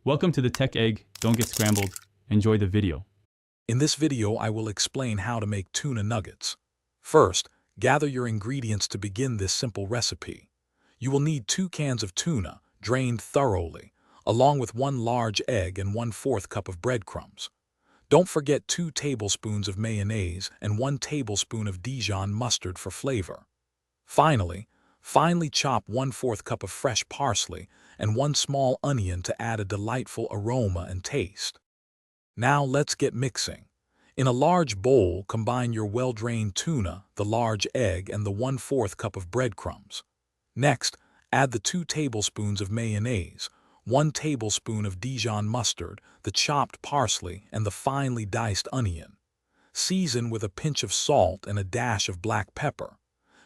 Welcome to the Tech Egg. Don't get scrambled. Enjoy the video. In this video, I will explain how to make tuna nuggets. First, gather your ingredients to begin this simple recipe. You will need 2 cans of tuna, drained thoroughly, along with 1 large egg and 1/4 cup of breadcrumbs. Don't forget 2 tablespoons of mayonnaise and 1 tablespoon of Dijon mustard for flavor. Finally, finely chop 1/4 cup of fresh parsley and 1 small onion to add a delightful aroma and taste. Now let's get mixing. In a large bowl, combine your well-drained tuna, the large egg, and the 1/4 cup of breadcrumbs. Next, add the 2 tablespoons of mayonnaise, 1 tablespoon of Dijon mustard, the chopped parsley, and the finely diced onion. Season with a pinch of salt and a dash of black pepper.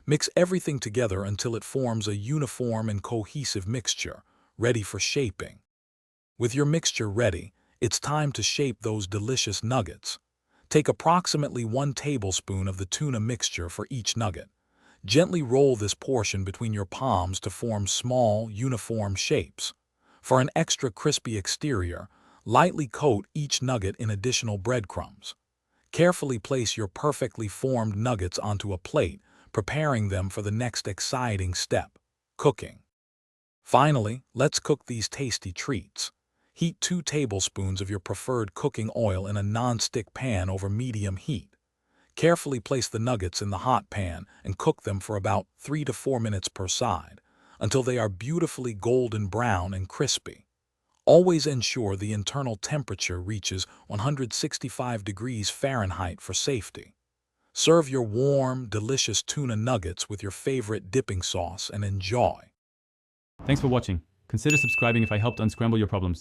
Mix everything together until it forms a uniform and cohesive mixture, ready for shaping. With your mixture ready, it's time to shape those delicious nuggets. Take approximately 1 tablespoon of the tuna mixture for each nugget. Gently roll this portion between your palms to form small, uniform shapes. For an extra crispy exterior, lightly coat each nugget in additional breadcrumbs. Carefully place your perfectly formed nuggets onto a plate, preparing them for the next exciting step, cooking. Finally, let's cook these tasty treats. Heat 2 tablespoons of your preferred cooking oil in a non-stick pan over medium heat. Carefully place the nuggets in the hot pan and cook them for about 3 to 4 minutes per side, until they are beautifully golden brown and crispy. Always ensure the internal temperature reaches 165 degrees Fahrenheit for safety. Serve your warm, delicious tuna nuggets with your favorite dipping sauce and enjoy. Thanks for watching. Consider subscribing if I helped unscramble your problems.